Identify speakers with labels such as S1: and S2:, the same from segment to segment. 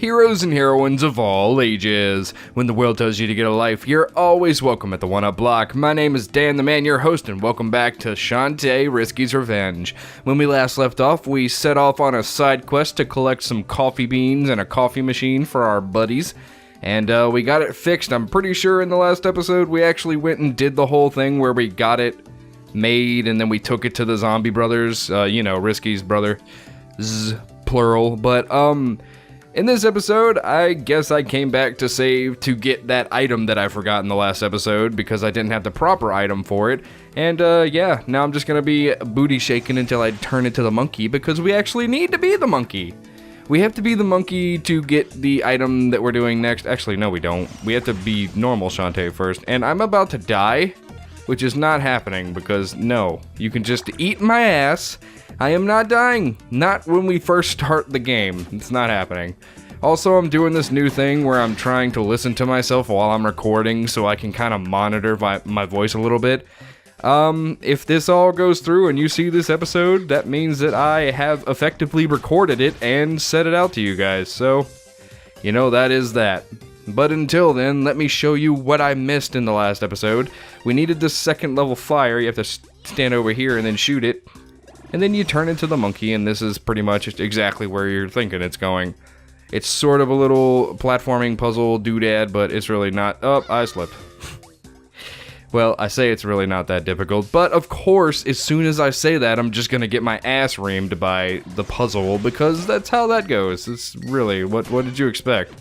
S1: Heroes and heroines of all ages. When the world tells you to get a life, you're always welcome at the One Up Block. My name is Dan the Man, your host, and welcome back to Shantae, Risky's Revenge. When we last left off, we set off on a side quest to collect some coffee beans and a coffee machine for our buddies. And we got it fixed. I'm pretty sure in the last episode we actually went and did the whole thing where we got it made and then we took it to the zombie brothers. Risky's brother. Plural. But, in this episode, I guess I came back to save to get that item that I forgot in the last episode because I didn't have the proper item for it. And, now I'm just gonna be booty shaking until I turn into the monkey because we actually need to be the monkey. We have to be the monkey to get the item that we're doing next. Actually, no, we don't. We have to be normal Shantae first. And I'm about to die, which is not happening because, no, you can just eat my ass. I am not dying. Not when we first start the game. It's not happening. Also, I'm doing this new thing where I'm trying to listen to myself while I'm recording so I can kind of monitor my voice a little bit. If this all goes through and you see this episode, that means that I have effectively recorded it and set it out to you guys. So, that is that. But until then, let me show you what I missed in the last episode. We needed this second level fire. You have to stand over here and then shoot it. And then you turn into the monkey, and this is pretty much exactly where you're thinking it's going. It's sort of a little platforming puzzle doodad, but it's really not. Oh, I slipped. Well, I say it's really not that difficult, but of course, as soon as I say that, I'm just gonna get my ass reamed by the puzzle, because that's how that goes. It's really, what did you expect?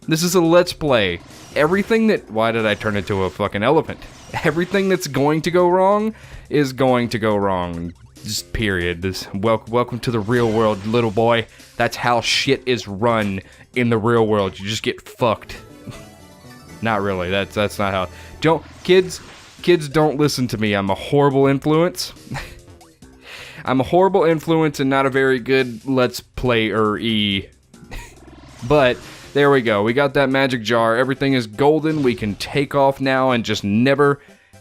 S1: This is a Let's Play. Why did I turn into a fucking elephant? Everything that's going to go wrong is going to go wrong. Just period. Welcome to the real world, little boy. That's how shit is run in the real world. You just get fucked. Not really. That's not how. Kids don't listen to me. I'm a horrible influence. I'm a horrible influence and not a very good let's player-y. But there we go. We got that magic jar. Everything is golden. We can take off now and just never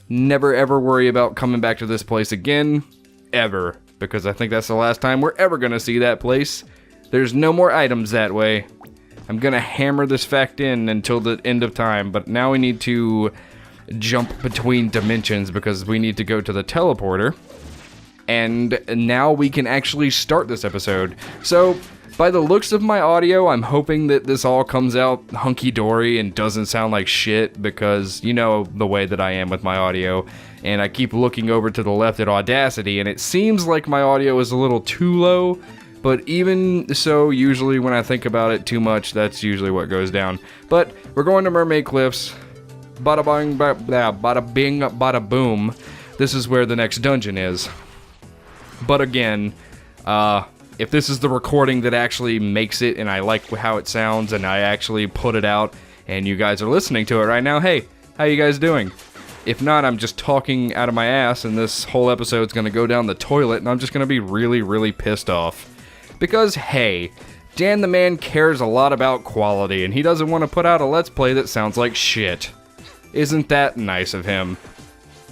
S1: ever worry about coming back to this place again. Ever, because I think that's the last time we're ever gonna see that place. There's no more items that way. I'm gonna hammer this fact in until the end of time, but now we need to jump between dimensions because we need to go to the teleporter, and now we can actually start this episode. So, by the looks of my audio, I'm hoping that this all comes out hunky-dory and doesn't sound like shit because you know the way that I am with my audio. And I keep looking over to the left at Audacity, and it seems like my audio is a little too low, but even so, usually when I think about it too much, that's usually what goes down. But we're going to Mermaid Cliffs. Bada bing, bada bing, bada boom. This is where the next dungeon is. But again, if this is the recording that actually makes it, and I like how it sounds, and I actually put it out, and you guys are listening to it right now, hey, how you guys doing? If not, I'm just talking out of my ass, and this whole episode's gonna go down the toilet, and I'm just gonna be really, really pissed off. Because, hey, Dan the Man cares a lot about quality, and he doesn't want to put out a Let's Play that sounds like shit. Isn't that nice of him?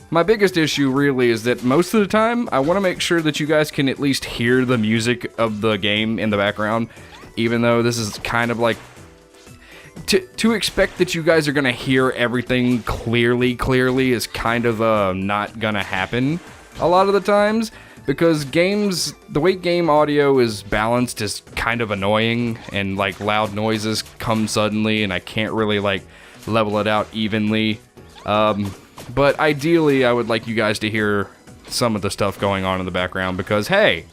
S1: My biggest issue, really, is that most of the time, I want to make sure that you guys can at least hear the music of the game in the background, even though this is kind of like to expect that you guys are gonna hear everything clearly is kind of not gonna happen a lot of the times, because the way game audio is balanced is kind of annoying, and like loud noises come suddenly and I can't really like level it out evenly. But ideally I would like you guys to hear some of the stuff going on in the background because hey,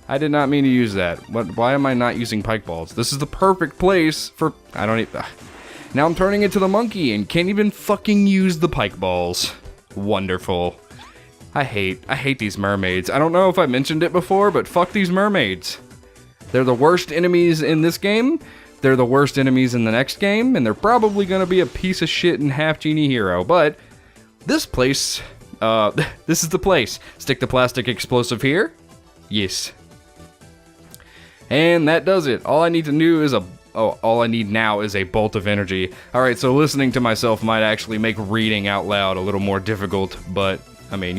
S1: I did not mean to use that. Why am I not using pike balls? This is the perfect place for... Now I'm turning into the monkey and can't even fucking use the pike balls. Wonderful. I hate these mermaids. I don't know if I mentioned it before, but fuck these mermaids. They're the worst enemies in this game. They're the worst enemies in the next game, and they're probably gonna be a piece of shit and half genie hero. But this place, this is the place. Stick the plastic explosive here. Yes. And that does it. All I need now is a bolt of energy. Alright, so listening to myself might actually make reading out loud a little more difficult, but, I mean,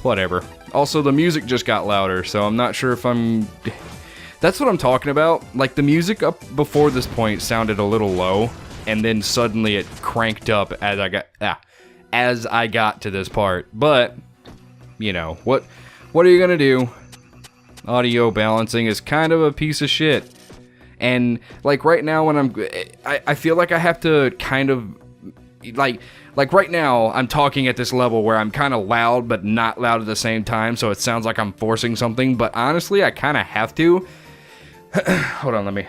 S1: whatever. Also, the music just got louder, so I'm not sure if I'm That's what I'm talking about. Like, the music up before this point sounded a little low, and then suddenly it cranked up as I got to this part. But, you know, what are you gonna do? Audio balancing is kind of a piece of shit. And, like, right now when I feel like I have to kind of, like right now, I'm talking at this level where I'm kind of loud, but not loud at the same time, so it sounds like I'm forcing something, but honestly, I kind of have to. Hold on,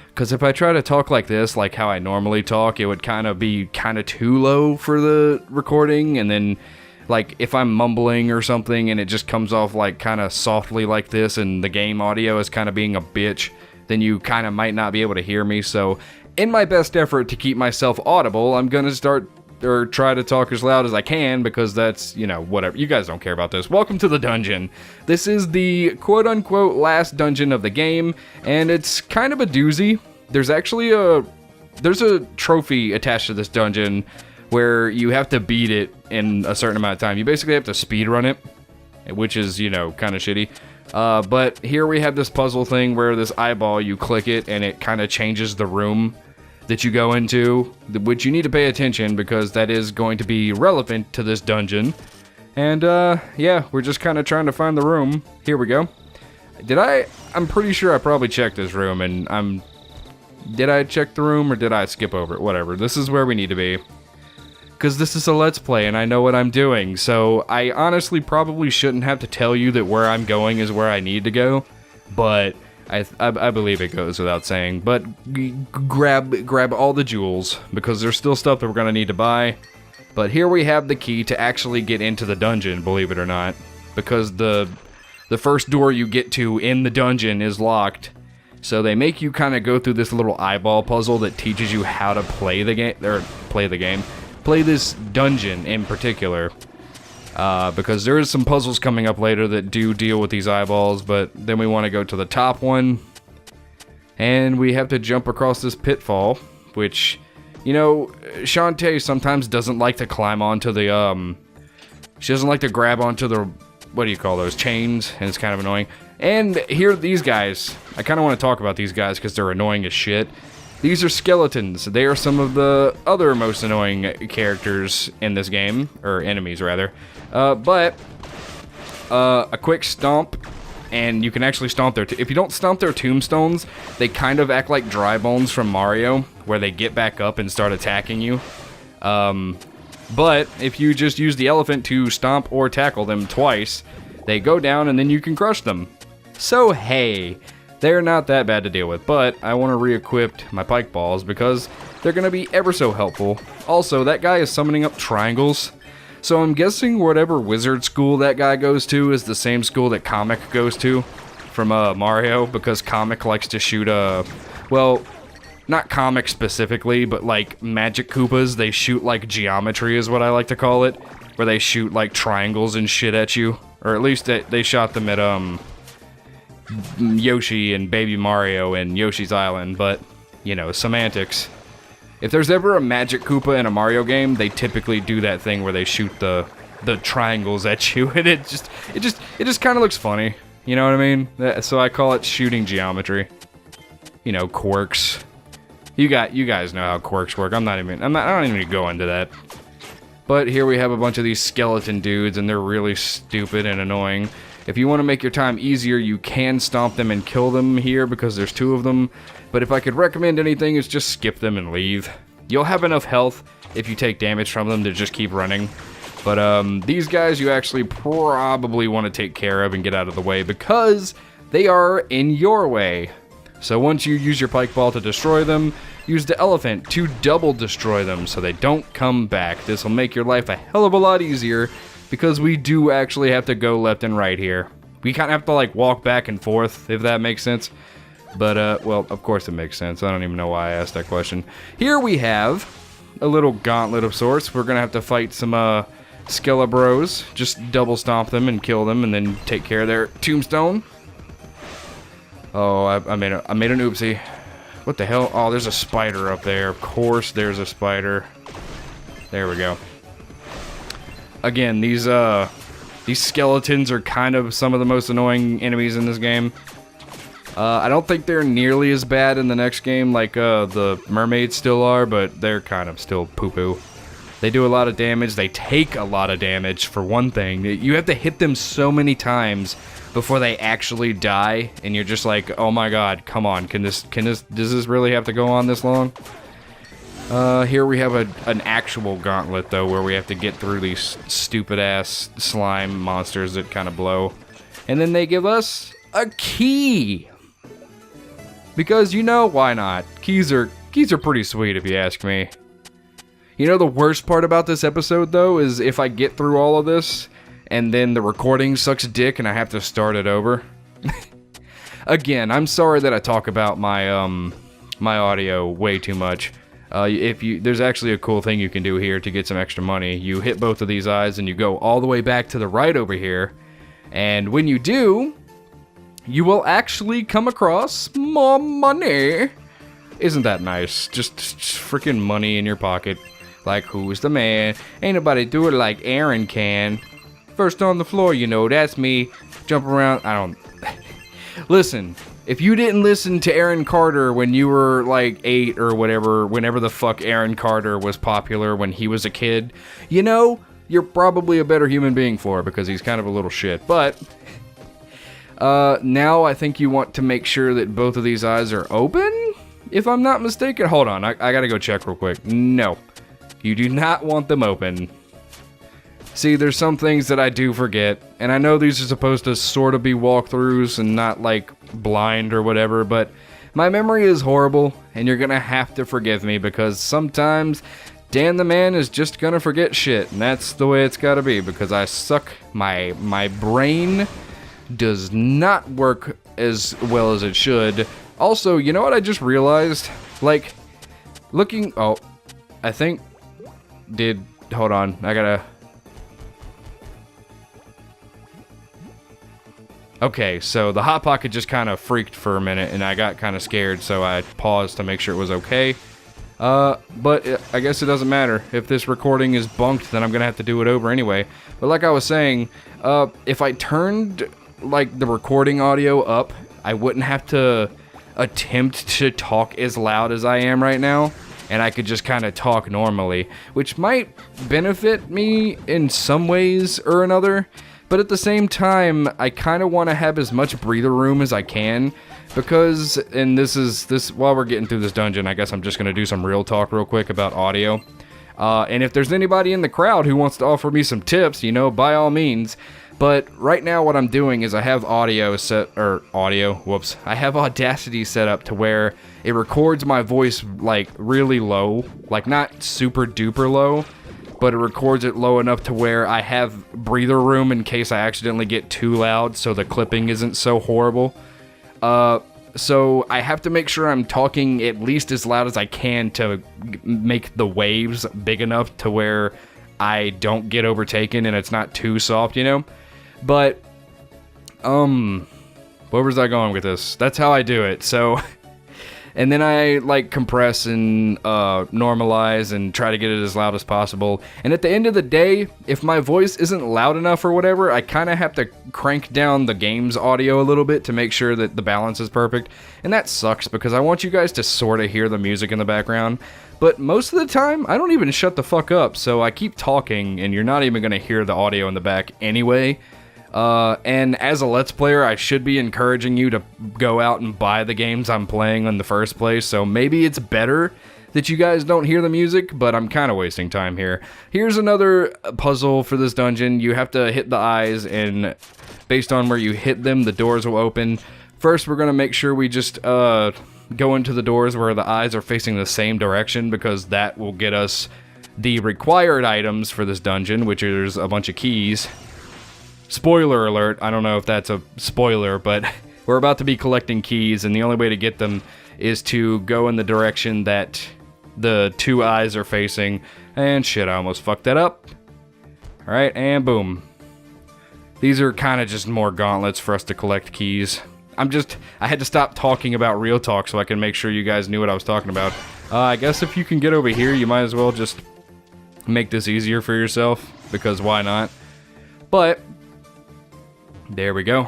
S1: because if I try to talk like this, like how I normally talk, it would kind of be kind of too low for the recording, and then, like, if I'm mumbling or something and it just comes off, like, kind of softly like this, and the game audio is kind of being a bitch, then you kind of might not be able to hear me. So, in my best effort to keep myself audible, I'm gonna try to talk as loud as I can, because that's, you know, whatever. You guys don't care about this. Welcome to the dungeon. This is the quote-unquote last dungeon of the game, and it's kind of a doozy. There's actually a trophy attached to this dungeon where you have to beat it in a certain amount of time. You basically have to speedrun it, which is, you know, kind of shitty. But here we have this puzzle thing where this eyeball, you click it, and it kind of changes the room that you go into, which you need to pay attention because that is going to be relevant to this dungeon. And yeah, we're just kind of trying to find the room. Here we go. I'm pretty sure I probably checked this room, and did I check the room or did I skip over it? Whatever, this is where we need to be. Because this is a Let's Play and I know what I'm doing, so I honestly probably shouldn't have to tell you that where I'm going is where I need to go, but I believe it goes without saying. But grab all the jewels, because there's still stuff that we're gonna need to buy. But here we have the key to actually get into the dungeon, believe it or not, because the first door you get to in the dungeon is locked. So they make you kind of go through this little eyeball puzzle that teaches you how to play this dungeon in particular. Because there is some puzzles coming up later that do deal with these eyeballs, but then we want to go to the top one, and we have to jump across this pitfall, which, you know, Shantae sometimes doesn't like to climb onto the, she doesn't like to grab onto the, what do you call those, chains, and it's kind of annoying. And here, these guys, I kind of want to talk about these guys because they're annoying as shit. These are skeletons. They are some of the other most annoying characters in this game, or enemies rather. But a quick stomp, and you can actually stomp their... if you don't stomp their tombstones, they kind of act like dry bones from Mario, where they get back up and start attacking you. But if you just use the elephant to stomp or tackle them twice, they go down and then you can crush them. So hey, they're not that bad to deal with, but I want to re-equip my pike balls because they're going to be ever so helpful. Also, that guy is summoning up triangles, so I'm guessing whatever wizard school that guy goes to is the same school that Comic goes to from Mario, because Comic likes to shoot well, not Comic specifically, but like Magic Koopas, they shoot like geometry is what I like to call it, where they shoot like triangles and shit at you, or at least they shot them at Yoshi and Baby Mario and Yoshi's Island, but, you know, semantics. If there's ever a Magic Koopa in a Mario game, they typically do that thing where they shoot the triangles at you, and it just kind of looks funny. You know what I mean? So I call it shooting geometry. You know, quirks. You guys know how quirks work. I don't even go into that. But here we have a bunch of these skeleton dudes, and they're really stupid and annoying. If you want to make your time easier, you can stomp them and kill them here because there's 2 of them. But if I could recommend anything, it's just skip them and leave. You'll have enough health if you take damage from them to just keep running. But these guys you actually probably want to take care of and get out of the way because they are in your way. So once you use your pike ball to destroy them, use the elephant to double destroy them so they don't come back. This will make your life a hell of a lot easier, because we do actually have to go left and right here. We kind of have to, like, walk back and forth, if that makes sense. But, well, of course it makes sense. I don't even know why I asked that question. Here we have a little gauntlet of sorts. We're gonna have to fight some, Skelebros. Just double stomp them and kill them and then take care of their tombstone. Oh, I made an oopsie. What the hell? Oh, there's a spider up there. Of course there's a spider. There we go. Again, these skeletons are kind of some of the most annoying enemies in this game. I don't think they're nearly as bad in the next game like the mermaids still are, but they're kind of still poo-poo. They do a lot of damage. They take a lot of damage, for one thing. You have to hit them so many times before they actually die, and you're just like, oh my god, come on, does this really have to go on this long? Here we have an actual gauntlet, though, where we have to get through these stupid-ass slime monsters that kind of blow. And then they give us a key! Because, you know, why not? Keys are pretty sweet, if you ask me. You know, the worst part about this episode, though, is if I get through all of this, and then the recording sucks dick and I have to start it over. Again, I'm sorry that I talk about my, my audio way too much. There's actually a cool thing you can do here to get some extra money. You hit both of these eyes and you go all the way back to the right over here. And when you do, you will actually come across more money. Isn't that nice? Just freaking money in your pocket. Like, who's the man? Ain't nobody do it like Aaron can. First on the floor, you know, that's me. Jump around, I don't... Listen, if you didn't listen to Aaron Carter when you were like 8 or whatever, whenever the fuck Aaron Carter was popular when he was a kid, you know, you're probably a better human being for it because he's kind of a little shit. But now I think you want to make sure that both of these eyes are open, if I'm not mistaken. Hold on, I gotta go check real quick. No, you do not want them open. See, there's some things that I do forget, and I know these are supposed to sort of be walkthroughs and not, like, blind or whatever, but my memory is horrible, and you're gonna have to forgive me, because sometimes Dan the Man is just gonna forget shit, and that's the way it's gotta be, because I suck. My brain does not work as well as it should. Also, you know what I just realized? Like, looking... Oh, I think... Hold on, I gotta... Okay, so the Hot Pocket just kind of freaked for a minute, and I got kind of scared, so I paused to make sure it was okay. But I guess it doesn't matter. If this recording is bunked, then I'm gonna have to do it over anyway. But like I was saying, if I turned, like, the recording audio up, I wouldn't have to attempt to talk as loud as I am right now, and I could just kind of talk normally, which might benefit me in some ways or another. But at the same time, I kind of want to have as much breather room as I can, because, and while we're getting through this dungeon, I guess I'm just going to do some real talk real quick about audio. And if there's anybody in the crowd who wants to offer me some tips, you know, by all means. But right now what I'm doing is I have I have Audacity set up to where it records my voice, like, really low, like, not super duper low, but it records it low enough to where I have breather room in case I accidentally get too loud, so the clipping isn't so horrible. So I have to make sure I'm talking at least as loud as I can to make the waves big enough to where I don't get overtaken and it's not too soft, you know? But, where was I going with this? That's how I do it, so... And then I, like, compress and normalize and try to get it as loud as possible. And at the end of the day, if my voice isn't loud enough or whatever, I kind of have to crank down the game's audio a little bit to make sure that the balance is perfect. And that sucks because I want you guys to sort of hear the music in the background. But most of the time, I don't even shut the fuck up, so I keep talking and you're not even going to hear the audio in the back anyway. And as a Let's Player, I should be encouraging you to go out and buy the games I'm playing in the first place, so maybe it's better that you guys don't hear the music, but I'm kind of wasting time here. Here's another puzzle for this dungeon. You have to hit the eyes, and based on where you hit them, the doors will open. First, we're going to make sure we just, go into the doors where the eyes are facing the same direction, because that will get us the required items for this dungeon, which is a bunch of keys. Spoiler alert, I don't know if that's a spoiler, but we're about to be collecting keys, and the only way to get them is to go in the direction that the two eyes are facing. And shit, I almost fucked that up. Alright, and boom. These are kind of just more gauntlets for us to collect keys. I had to stop talking about real talk so I can make sure you guys knew what I was talking about. I guess if you can get over here, you might as well just make this easier for yourself, because why not? But... there we go.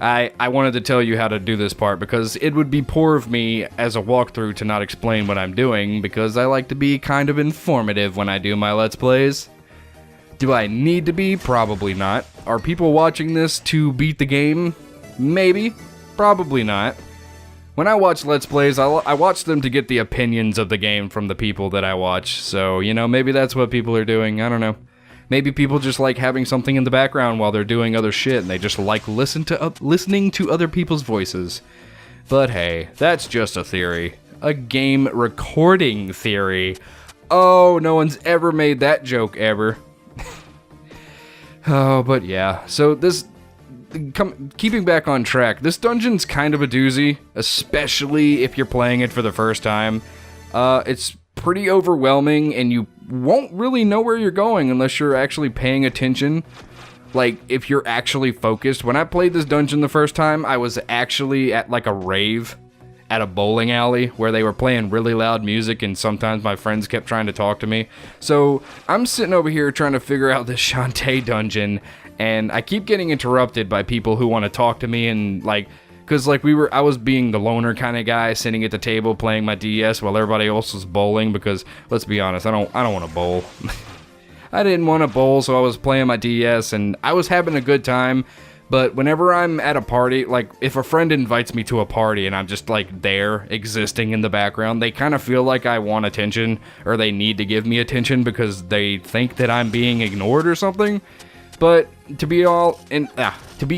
S1: I wanted to tell you how to do this part because it would be poor of me as a walkthrough to not explain what I'm doing because I like to be kind of informative when I do my Let's Plays. Do I need to be? Probably not. Are people watching this to beat the game? Maybe. Probably not. When I watch Let's Plays, I watch them to get the opinions of the game from the people that I watch. So, you know, maybe that's what people are doing. I don't know. Maybe people just like having something in the background while they're doing other shit, and they just like listening to other people's voices. But hey, that's just a theory. A game recording theory. Oh, no one's ever made that joke ever. Oh, but yeah. So keeping back on track, this dungeon's kind of a doozy, especially if you're playing it for the first time. It's pretty overwhelming, and you won't really know where you're going unless you're actually paying attention. Like, if you're actually focused. When I played this dungeon the first time, I was actually at, like, a rave at a bowling alley where they were playing really loud music, and sometimes my friends kept trying to talk to me. So, I'm sitting over here trying to figure out this Shantae dungeon, and I keep getting interrupted by people who want to talk to me, and, like, because, like, I was being the loner kind of guy sitting at the table playing my DS while everybody else was bowling because, let's be honest, I don't want to bowl. I didn't want to bowl, so I was playing my DS, and I was having a good time, but whenever I'm at a party, like, if a friend invites me to a party and I'm just, like, there, existing in the background, they kind of feel like I want attention, or they need to give me attention because they think that I'm being ignored or something. But to be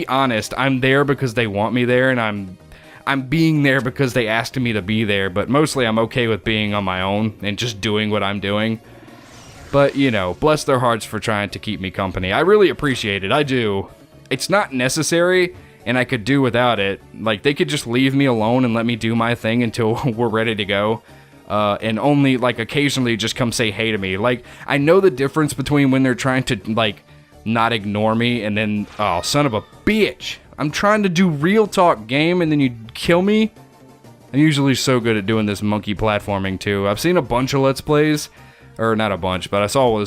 S1: honest, I'm there because they want me there, and I'm being there because they asked me to be there, but mostly I'm okay with being on my own and just doing what I'm doing. But, you know, bless their hearts for trying to keep me company. I really appreciate it, I do. It's not necessary, and I could do without it. Like, they could just leave me alone and let me do my thing until we're ready to go. And only, like, occasionally just come say hey to me. Like, I know the difference between when they're trying to, like, not ignore me, and then, oh, son of a bitch. I'm trying to do real talk game, and then you kill me? I'm usually so good at doing this monkey platforming, too. I've seen a bunch of Let's Plays, or not a bunch, but I saw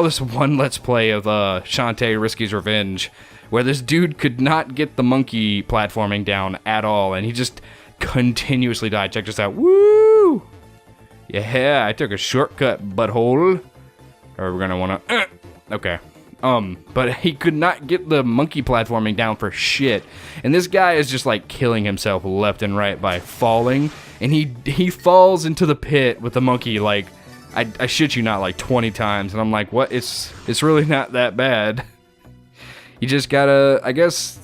S1: this one Let's Play of, Shantae Risky's Revenge, where this dude could not get the monkey platforming down at all, and he just continuously died. Check this out. Woo! Yeah, I took a shortcut, butthole. Or we're gonna wanna, okay. But he could not get the monkey platforming down for shit. And this guy is just, like, killing himself left and right by falling. And he falls into the pit with the monkey, like, I shit you not, like, 20 times. And I'm like, what? It's really not that bad. You just gotta, I guess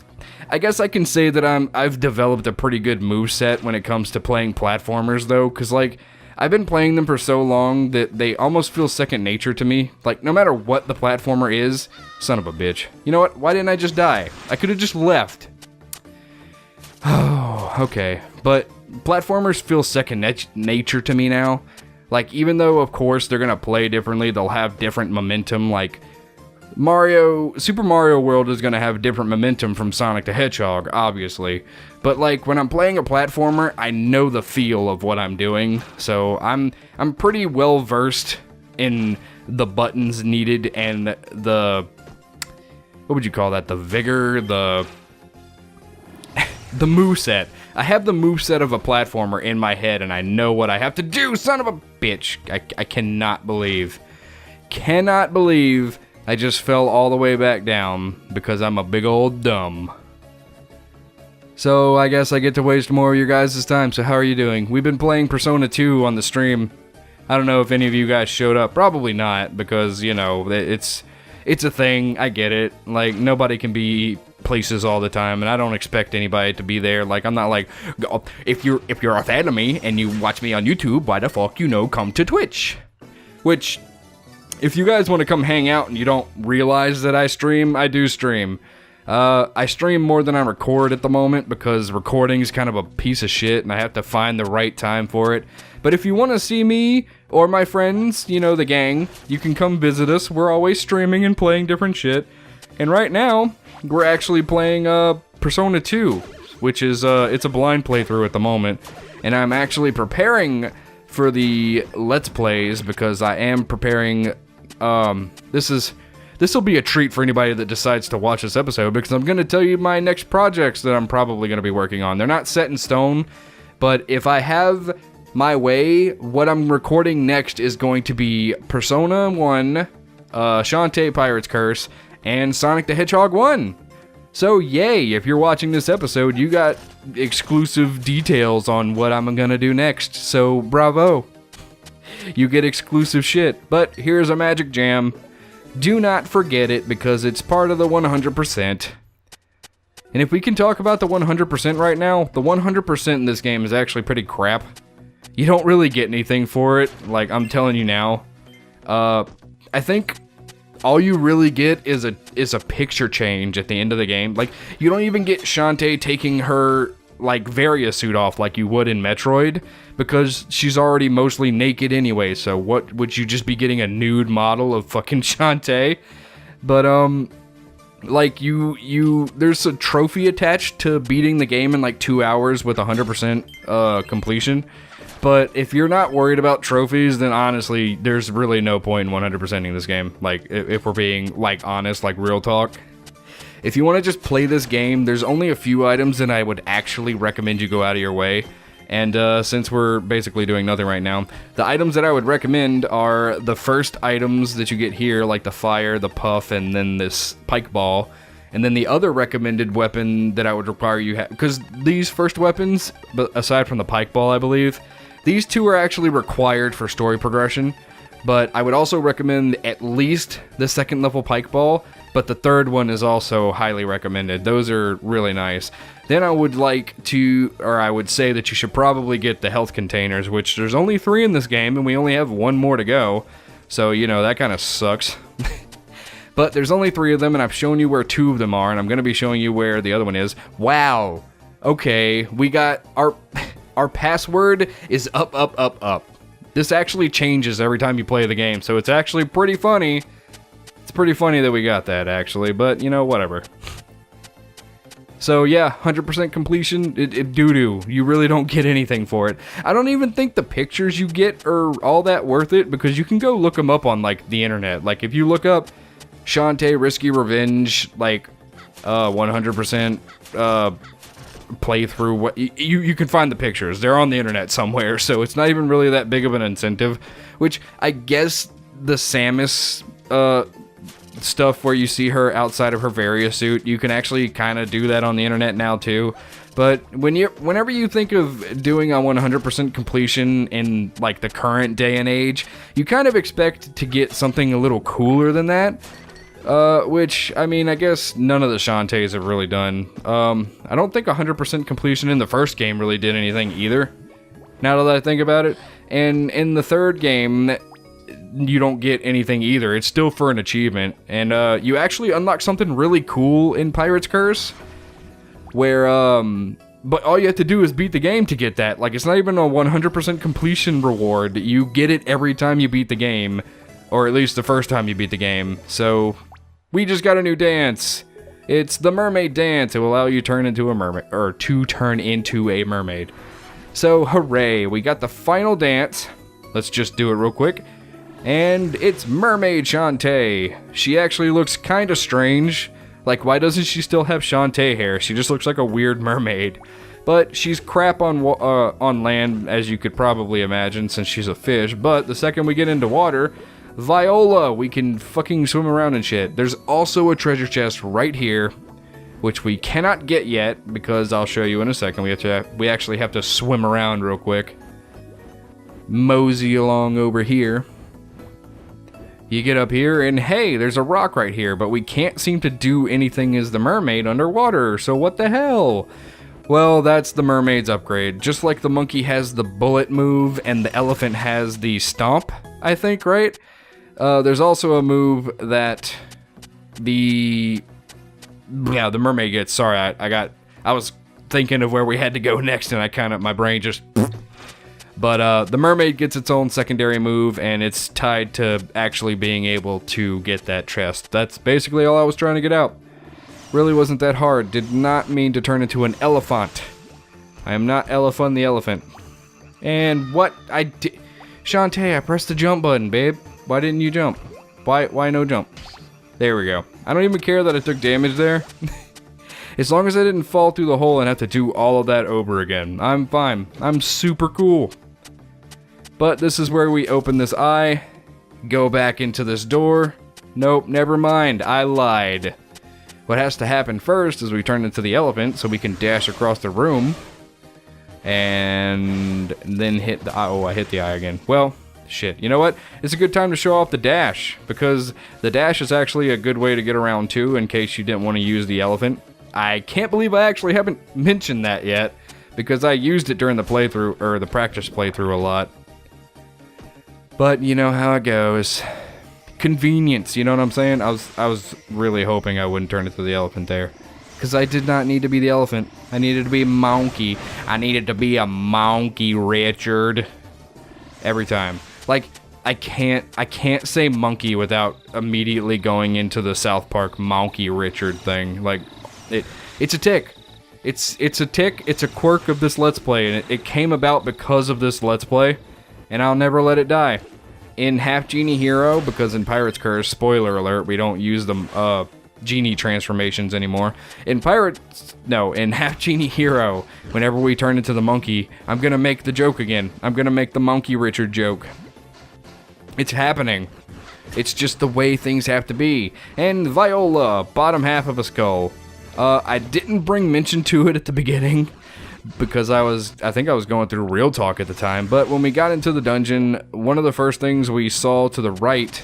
S1: I can say that I've developed a pretty good moveset when it comes to playing platformers, though. Because, like, I've been playing them for so long that they almost feel second nature to me. Like, no matter what the platformer is, son of a bitch. You know what? Why didn't I just die? I could have just left. Oh, okay. But platformers feel second nature to me now. Like, even though, of course, they're gonna play differently, they'll have different momentum. Like, Super Mario World is gonna have different momentum from Sonic the Hedgehog, obviously. But, like, when I'm playing a platformer, I know the feel of what I'm doing, so I'm pretty well versed in the buttons needed and the, what would you call that? The vigor, the moveset. I have the moveset of a platformer in my head, and I know what I have to do, son of a bitch. I cannot believe I just fell all the way back down because I'm a big old dumb. So I guess I get to waste more of your guys' time, so how are you doing? We've been playing Persona 2 on the stream. I don't know if any of you guys showed up. Probably not, because, you know, it's a thing. I get it. Like, nobody can be places all the time, and I don't expect anybody to be there. Like, I'm not like, if you're a fan of me and you watch me on YouTube, why the fuck come to Twitch? Which, if you guys want to come hang out and you don't realize that I stream, I do stream. I stream more than I record at the moment because recording is kind of a piece of shit and I have to find the right time for it. But if you want to see me or my friends, you know, the gang, you can come visit us. We're always streaming and playing different shit. And right now, we're actually playing Persona 2, which is it's a blind playthrough at the moment. And I'm actually preparing for the Let's Plays because I am preparing. This this will be a treat for anybody that decides to watch this episode, because I'm going to tell you my next projects that I'm probably going to be working on. They're not set in stone, but if I have my way, what I'm recording next is going to be Persona 1, Shantae Pirate's Curse, and Sonic the Hedgehog 1. So yay, if you're watching this episode, you got exclusive details on what I'm gonna do next, so bravo. You get exclusive shit, but here's a magic jam. Do not forget it, because it's part of the 100%. And if we can talk about the 100% right now, the 100% in this game is actually pretty crap. You don't really get anything for it, like I'm telling you now. I think all you really get is a picture change at the end of the game. Like, you don't even get Shantae taking her, like, Varia suit off like you would in Metroid, because she's already mostly naked anyway, so what, would you just be getting a nude model of fucking Shantae? But, like, there's a trophy attached to beating the game in, like, 2 hours with 100% completion. But if you're not worried about trophies, then honestly, there's really no point in 100%ing this game. Like, if we're being, like, honest, like, real talk. If you want to just play this game, there's only a few items that I would actually recommend you go out of your way. And since we're basically doing nothing right now, the items that I would recommend are the first items that you get here, like the fire, the puff, and then this pike ball. And then the other recommended weapon that I would require you have, because these first weapons, but aside from the pike ball, I believe, these two are actually required for story progression, but I would also recommend at least the second level pike ball, but the third one is also highly recommended. Those are really nice. Then I would I would say that you should probably get the health containers, which there's only 3 in this game, and we only have 1 more to go, so, you know, that kind of sucks. But there's only 3 of them, and I've shown you where 2 of them are, and I'm going to be showing you where the other one is. Wow! Okay, we got our password is up, up, up, up. This actually changes every time you play the game, so it's actually pretty funny. It's pretty funny that we got that, actually, but, you know, whatever. So, yeah, 100% completion, doo-doo. You really don't get anything for it. I don't even think the pictures you get are all that worth it, because you can go look them up on, like, the internet. Like, if you look up Shantae Risky Revenge, like, 100%, playthrough, what you can find the pictures. They're on the internet somewhere, so it's not even really that big of an incentive, which I guess the Samus stuff where you see her outside of her Varia suit, you can actually kind of do that on the internet now too. But whenever you think of doing a 100% completion in, like, the current day and age, you kind of expect to get something a little cooler than that. Which, I mean, I guess none of the Shantaes have really done. I don't think 100% completion in the first game really did anything either, now that I think about it. And in the third game, you don't get anything either. It's still for an achievement. And, you actually unlock something really cool in Pirate's Curse, where, but all you have to do is beat the game to get that. Like, it's not even a 100% completion reward. You get it every time you beat the game, or at least the first time you beat the game. So we just got a new dance. It's the mermaid dance. It will allow you to turn into a mermaid, or to turn into a mermaid. So hooray, we got the final dance. Let's just do it real quick. And it's Mermaid Shantae. She actually looks kind of strange. Like, why doesn't she still have Shantae hair? She just looks like a weird mermaid. But she's crap on land, as you could probably imagine, since she's a fish. But the second we get into water, Viola, we can fucking swim around and shit. There's also a treasure chest right here, which we cannot get yet, because I'll show you in a second. We actually have to swim around real quick. Mosey along over here. You get up here, and hey, there's a rock right here, but we can't seem to do anything as the mermaid underwater, so what the hell? Well, that's the mermaid's upgrade. Just like the monkey has the bullet move, and the elephant has the stomp, I think, right? There's also a move that the mermaid gets. Sorry, I was thinking of where we had to go next, and my brain just... But the mermaid gets its own secondary move, and it's tied to actually being able to get that chest. That's basically all I was trying to get out. Really wasn't that hard. Did not mean to turn into an elephant. I am not Elephant the elephant. And what I did... Shantae, I pressed the jump button, babe. Why didn't you jump? Why no jump? There we go. I don't even care that I took damage there. As long as I didn't fall through the hole and have to do all of that over again, I'm fine. I'm super cool. But this is where we open this eye, go back into this door. Nope, never mind, I lied. What has to happen first is we turn into the elephant so we can dash across the room. And then hit the eye. Oh, I hit the eye again. Well, shit. You know what? It's a good time to show off the dash, because the dash is actually a good way to get around too, in case you didn't want to use the elephant. I can't believe I actually haven't mentioned that yet, because I used it during the playthrough, or the practice playthrough a lot. But you know how it goes. Convenience, you know what I'm saying? I was really hoping I wouldn't turn into the elephant there. Because I did not need to be the elephant. I needed to be a monkey. I needed to be a monkey, Richard. Every time. Like, I can't say monkey without immediately going into the South Park Monkey Richard thing. Like, it's a tick. It's a tick, it's a quirk of this Let's Play, and it came about because of this Let's Play, and I'll never let it die. In Half Genie Hero, because in Pirate's Curse, spoiler alert, we don't use the genie transformations anymore. In Half Genie Hero, whenever we turn into the monkey, I'm gonna make the joke again. I'm gonna make the Monkey Richard joke. It's happening. It's just the way things have to be. And Viola, bottom half of a skull. I didn't bring mention to it at the beginning, because I think I was going through Real Talk at the time, but when we got into the dungeon, one of the first things we saw to the right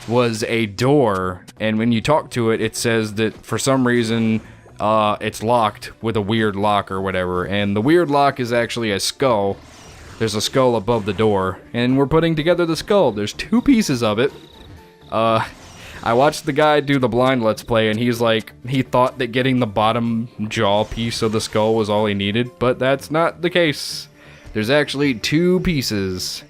S1: was a door, and when you talk to it, it says that for some reason, it's locked with a weird lock or whatever, and the weird lock is actually a skull. There's a skull above the door, and we're putting together the skull. There's 2 pieces of it. I watched the guy do the blind Let's Play, and he's like, he thought that getting the bottom jaw piece of the skull was all he needed, but that's not the case. There's actually 2 pieces.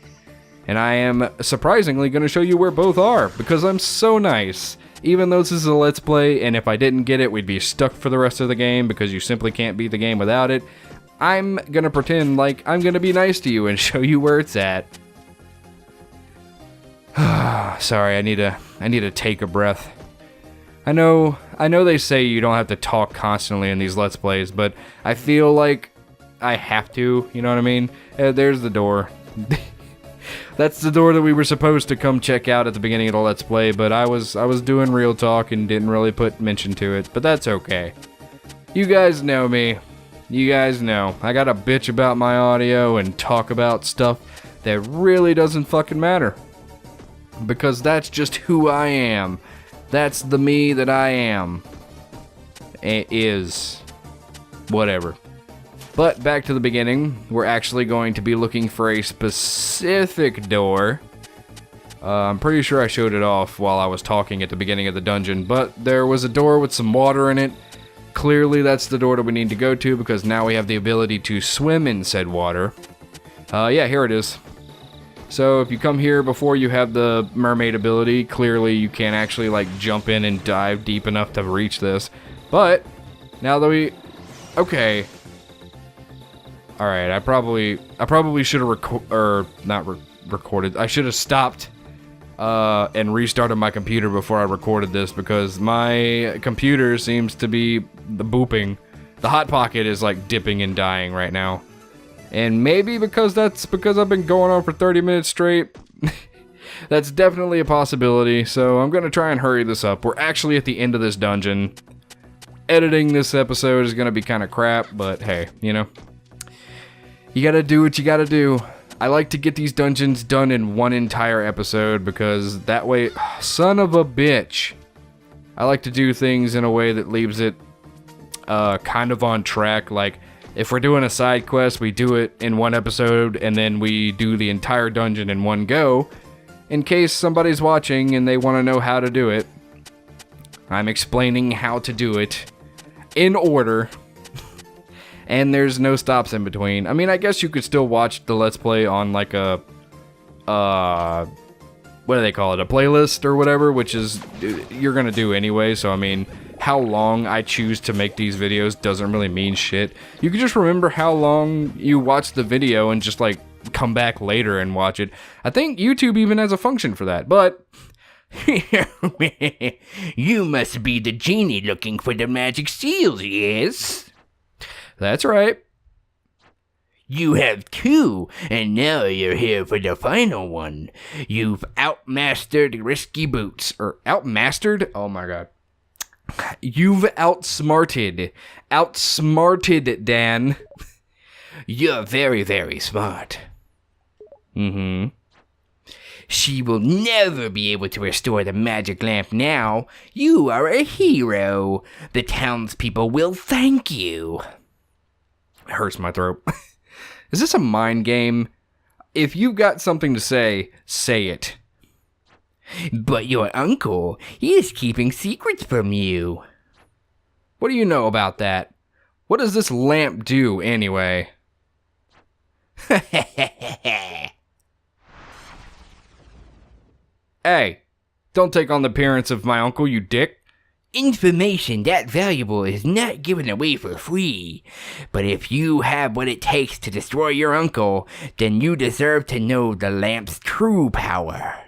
S1: And I am surprisingly going to show you where both are, because I'm so nice. Even though this is a Let's Play, and if I didn't get it, we'd be stuck for the rest of the game, because you simply can't beat the game without it, I'm going to pretend like I'm going to be nice to you and show you where it's at. Sorry, I need to take a breath. I know they say you don't have to talk constantly in these Let's Plays, but I feel like I have to, you know what I mean? There's the door. That's the door that we were supposed to come check out at the beginning of the Let's Play, but I was doing Real Talk and didn't really put mention to it, but that's okay. You guys know me. You guys know. I gotta bitch about my audio and talk about stuff that really doesn't fucking matter. Because that's just who I am. That's the me that I am. Is. Whatever. But back to the beginning, we're actually going to be looking for a specific door. I'm pretty sure I showed it off while I was talking at the beginning of the dungeon, but there was a door with some water in it. Clearly that's the door that we need to go to, because now we have the ability to swim in said water. Yeah, here it is. So if you come here before you have the mermaid ability, clearly you can't actually like jump in and dive deep enough to reach this. But now that okay. All right, I probably should have recorded. I should have stopped and restarted my computer before I recorded this, because my computer seems to be booping. The hot pocket is like dipping and dying right now. And maybe because I've been going on for 30 minutes straight. That's definitely a possibility, so I'm gonna try and hurry this up. We're actually at the end of this dungeon. Editing this episode is gonna be kind of crap, but hey, you know. You gotta do what you gotta do. I like to get these dungeons done in one entire episode, because that way, son of a bitch. I like to do things in a way that leaves it kind of on track. Like, if we're doing a side quest, we do it in one episode, and then we do the entire dungeon in one go, in case somebody's watching and they want to know how to do it. I'm explaining how to do it in order, and there's no stops in between. I mean, I guess you could still watch the Let's Play on like a, what do they call it, a playlist or whatever, which is, you're gonna do anyway, so I mean, how long I choose to make these videos doesn't really mean shit. You can just remember how long you watched the video and just like come back later and watch it. I think YouTube even has a function for that, but
S2: You must be the genie looking for the magic seals, yes?
S1: That's right.
S2: You have two, and now you're here for the final one. You've outmastered Risky Boots.
S1: Outmastered? Oh my god. You've outsmarted, Dan.
S2: You're very, very smart.
S1: Mm-hmm.
S2: She will never be able to restore the magic lamp now. You are a hero. The townspeople will thank you.
S1: It hurts my throat. Is this a mind game? If you've got something to say, say it.
S2: But your uncle, he is keeping secrets from you.
S1: What do you know about that? What does this lamp do, anyway? Hey, don't take on the appearance of my uncle, you dick.
S2: Information that valuable is not given away for free. But if you have what it takes to destroy your uncle, then you deserve to know the lamp's true power.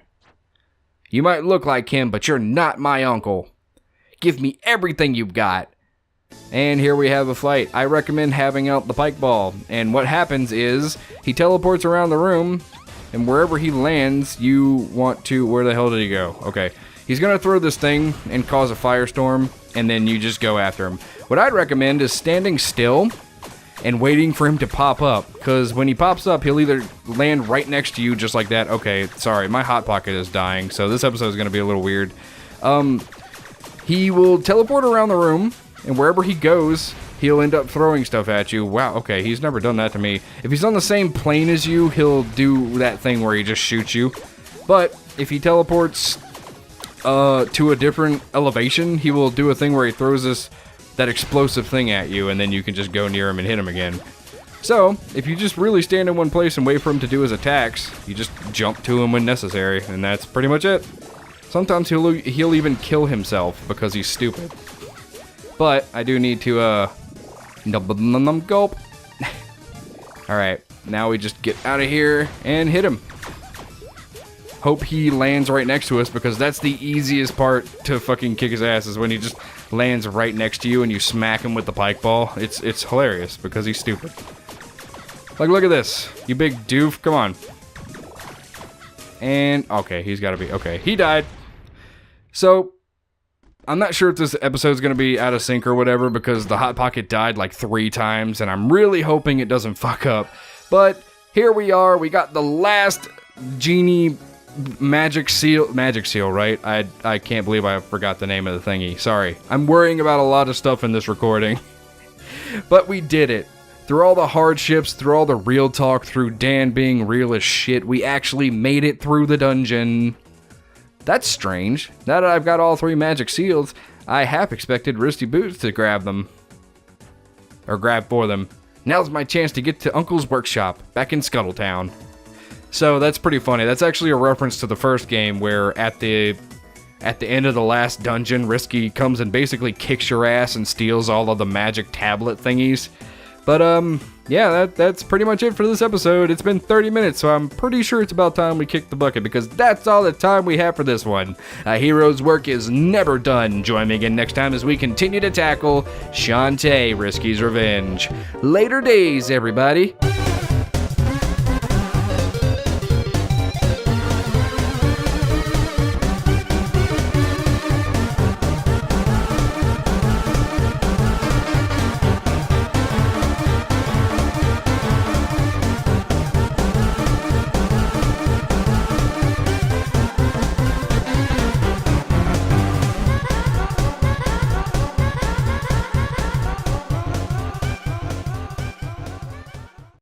S1: You might look like him, but you're not my uncle. Give me everything you've got. And here we have a fight. I recommend having out the pike ball. And what happens is, he teleports around the room, and wherever he lands, you want to... Where the hell did he go? Okay. He's going to throw this thing and cause a firestorm, and then you just go after him. What I'd recommend is standing still and waiting for him to pop up, because when he pops up, he'll either land right next to you just like that. Okay, sorry, my Hot Pocket is dying, so this episode is going to be a little weird. He will teleport around the room, and wherever he goes, he'll end up throwing stuff at you. Wow, okay, he's never done that to me. If he's on the same plane as you, he'll do that thing where he just shoots you. But if he teleports to a different elevation, he will do a thing where he throws that explosive thing at you, and then you can just go near him and hit him again. So, if you just really stand in one place and wait for him to do his attacks, you just jump to him when necessary, and that's pretty much it. Sometimes he'll even kill himself because he's stupid. But I do need to gulp. Alright, now we just get out of here and hit him. Hope he lands right next to us, because that's the easiest part to fucking kick his ass, is when he just lands right next to you and you smack him with the pike ball. It's hilarious because he's stupid. Like, look at this, you big doof. Come on. And okay, he's got to be okay. He died. So I'm not sure if this episode's gonna be out of sync or whatever, because the Hot Pocket died like 3 times, and I'm really hoping it doesn't fuck up. But here we are. We got the last genie. Magic seal, right? I can't believe I forgot the name of the thingy. Sorry. I'm worrying about a lot of stuff in this recording. But we did it. Through all the hardships, through all the real talk, through Dan being real as shit, we actually made it through the dungeon. That's strange. Now that I've got all 3 magic seals, I half expected Risky Boots to grab them. Or grab for them. Now's my chance to get to Uncle's workshop, back in Scuttletown. So that's pretty funny. That's actually a reference to the first game, where at the end of the last dungeon, Risky comes and basically kicks your ass and steals all of the magic tablet thingies. But yeah, that's pretty much it for this episode. It's been 30 minutes, so I'm pretty sure it's about time we kick the bucket, because that's all the time we have for this one. A hero's work is never done. Join me again next time as we continue to tackle Shantae, Risky's Revenge. Later days, everybody.